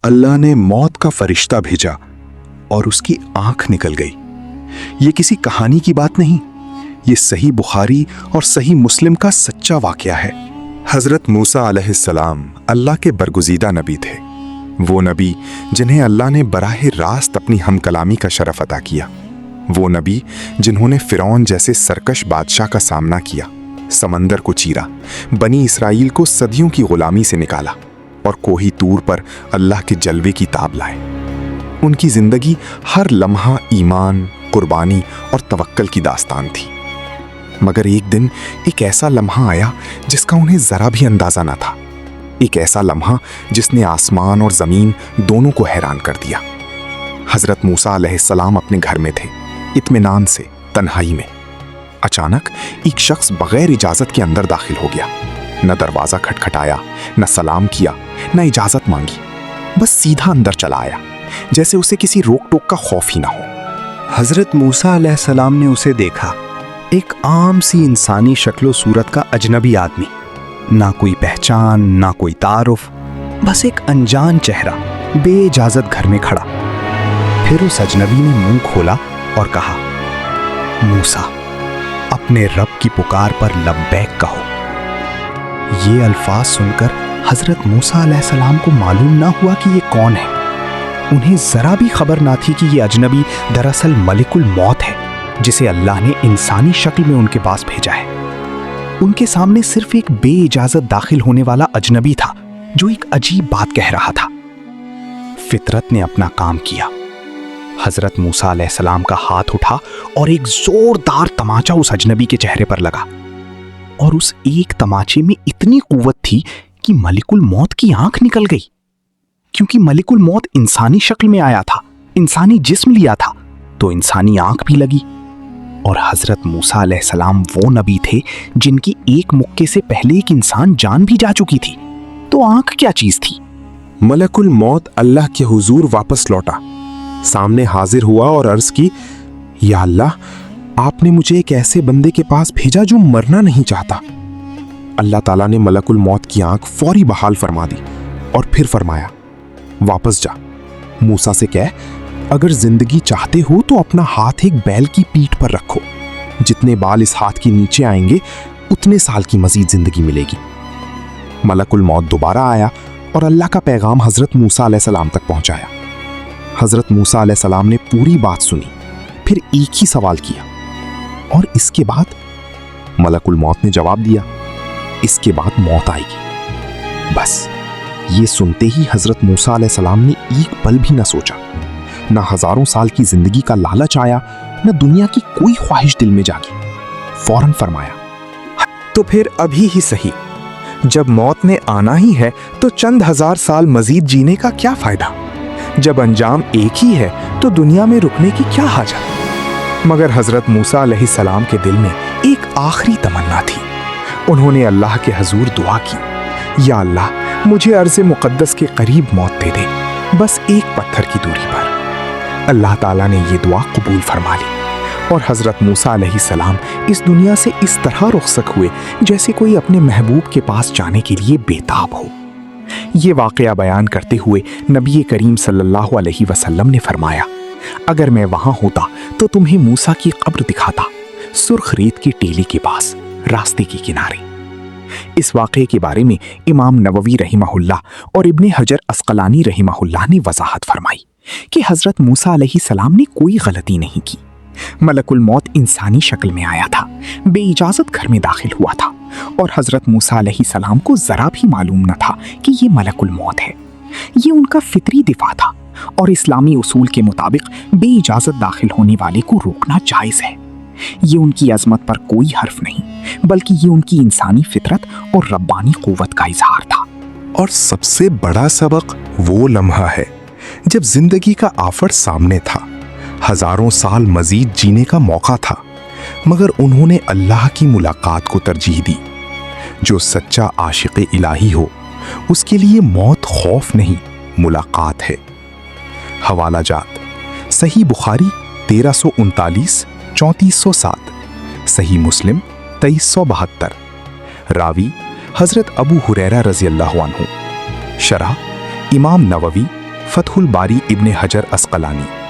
अल्लाह ने मौत का फरिश्ता भेजा और उसकी आंख निकल गई। ये किसी कहानी की बात नहीं, ये सही बुखारी और सही मुस्लिम का सच्चा वाकया है। हजरत मूसा अलैहिस्सलाम अल्लाह के बरगुज़ीदा नबी थे। वो नबी जिन्हें अल्लाह ने बराह रास्त अपनी हम कलामी का शरफ अता किया। वो नबी जिन्होंने फिरौन जैसे सरकश बादशाह का सामना किया, समंदर को चीरा, बनी इसराइल को सदियों की गुलामी से निकाला और कोही तूर पर अल्लाह के जलवे की ताब लाए। उनकी जिंदगी हर लम्हा ईमान, कुर्बानी और तवक्कल की दास्तान थी। मगर एक दिन एक ऐसा लम्हा आया जिसका उन्हें जरा भी अंदाजा न था। एक ऐसा लम्हा जिसने आसमान और जमीन दोनों को हैरान कर दिया। हजरत मूसा अलैहिस्सलाम अपने घर में थे, इत्मीनान से, तन्हाई में। अचानक एक शख्स बगैर इजाजत के अंदर दाखिल हो गया। न दरवाजा खटखटाया, न सलाम किया, न इजाजत मांगी, बस सीधा अंदर चला आया, जैसे उसे किसी रोक टोक का खौफ ही ना हो। हजरत मूसा अलैहिस्सलाम ने उसे देखा, एक आम सी इंसानी शक्लो सूरत का अजनबी आदमी, ना कोई पहचान, ना कोई तारुफ, बस एक अनजान चेहरा बेइजाजत घर में खड़ा। फिर उस अजनबी ने मुंह खोला और कहा, मूसा, अपने रब की पुकार पर लब्बैक कहो। ये अल्फाज सुनकर हजरत मूसा अलैहिस्सलाम को मालूम ना हुआ कि ये कौन है। उन्हें जरा भी खबर ना थी कि ये अजनबी दरअसल मलिकुल मौत है, जिसे अल्लाह ने इंसानी शक्ल में उनके पास भेजा है। उनके सामने सिर्फ एक बेइजाजत दाखिल होने वाला अजनबी था जो एक अजीब बात कह रहा था। फितरत ने अपना काम किया। हजरत मूसा अलैहिस्सलाम का हाथ उठा और एक जोरदार तमाचा उस अजनबी के चेहरे पर लगा, और उस एक तमाचे में इतनी कुव्वत थी कि मलिकुल मौत की आंख निकल गई। क्योंकि मलिकुल मौत इंसानी शक्ल में आया था, इंसानी जिस्म लिया था, तो इंसानी आंख भी लगी। और हजरत मूसा अलैहिस्सलाम वो नबी थे जिनकी एक मुक्के से पहले एक इंसान जान भी जा चुकी थी, तो आंख क्या चीज थी? मलकुल मौत अल्लाह के हुजूर वापस लौटा, सामने हाजिर हुआ और अर्ज की, या अल्लाह, आपने मुझे एक ऐसे बंदे के पास भेजा जो मरना नहीं चाहता। अल्लाह ताला ने मलकुल मौत की आंख फौरी बहाल फरमा दी और फिर फरमाया, वापस जा, मूसा से कह, अगर जिंदगी चाहते हो तो अपना हाथ एक बैल की पीठ पर रखो, जितने बाल इस हाथ के नीचे आएंगे उतने साल की मजीद जिंदगी मिलेगी। मलकुल मौत दोबारा आया और अल्लाह का पैगाम हजरत मूसा अलैहिस्सलाम तक पहुंचाया। हजरत मूसा अलैहिस्सलाम ने पूरी बात सुनी, फिर एक ही सवाल किया, और इसके बाद? मलकुल मौत ने जवाब दिया, इसके बाद मौत आएगी। बस ये सुनते ही हजरत मूसा अलैहिस्सलाम ने एक पल भी न सोचा, न हजारों साल की जिंदगी का लालच आया, न दुनिया की कोई ख्वाहिश दिल में जागी। फौरन फरमाया, तो फिर अभी ही सही, जब मौत ने आना ही है तो चंद हजार साल मजीद जीने का क्या फायदा? जब अंजाम एक ही है तो दुनिया में रुकने की क्या हाजत? मगर हजरत मूसा अलैहिस्सलाम के दिल में एक आखिरी तमन्ना थी। उन्होंने अल्लाह के हजूर दुआ की, या अल्लाह, मुझे अर्ज़ मुक़द्दस के करीब मौत दे दे, बस एक पत्थर की दूरी पर। अल्लाह ताला ने ये दुआ कबूल फरमा ली और हजरत मूसा अलैहिस्सलाम इस दुनिया से इस तरह रुखसत हुए जैसे कोई अपने महबूब के पास जाने के लिए बेताब हो। ये वाक़या बयान करते हुए नबी करीम सल्लल्लाहु अलैहि वसल्लम ने फरमाया, अगर मैं वहां होता तो तुम्हें मूसा की कब्र दिखाता, सुर्ख रेत की टेली के पास, रास्ते के किनारे। इस वाक़े के बारे में इमाम नववी रहिमहुल्लाह और इब्ने हजर अस्क़लानी रहिमहुल्लाह ने वज़ाहत फरमाई कि हजरत मूसा अलैहिस्सलाम ने कोई गलती नहीं की। मलकुल मौत इंसानी शक्ल में आया था, बेइजाजत घर में दाखिल हुआ था, और हजरत मूसा अलैहिस्सलाम को जरा भी मालूम न था कि ये मलकुल मौत है। ये उनका फितरी दिफा था, और इस्लामी उसूल के मुताबिक बेइजाजत दाखिल होने वाले को रोकना जायज़ है। ये उनकी अजमत पर कोई हर्फ नहीं, बल्कि ये उनकी इंसानी फितरत और रब्बानी क़ुव्वत का इजहार था। और सबसे बड़ा सबक वो लम्हा है जब जिंदगी का आफर सामने था, हजारों साल मजीद जीने का मौका था, मगर उन्होंने अल्लाह की मुलाकात को तरजीह दी। जो सच्चा आशिक़ इलाही हो, उसके लिए मौत खौफ नहीं, मुलाकात है। हवाला जात: सही बुखारी 1339 3407, सही मुस्लिम 2372, रावी हजरत अबू हुरैरा रज़ी अल्लाहु अन्हु, शरह इमाम नववी فتح الباری ابن حجر اسقلانی।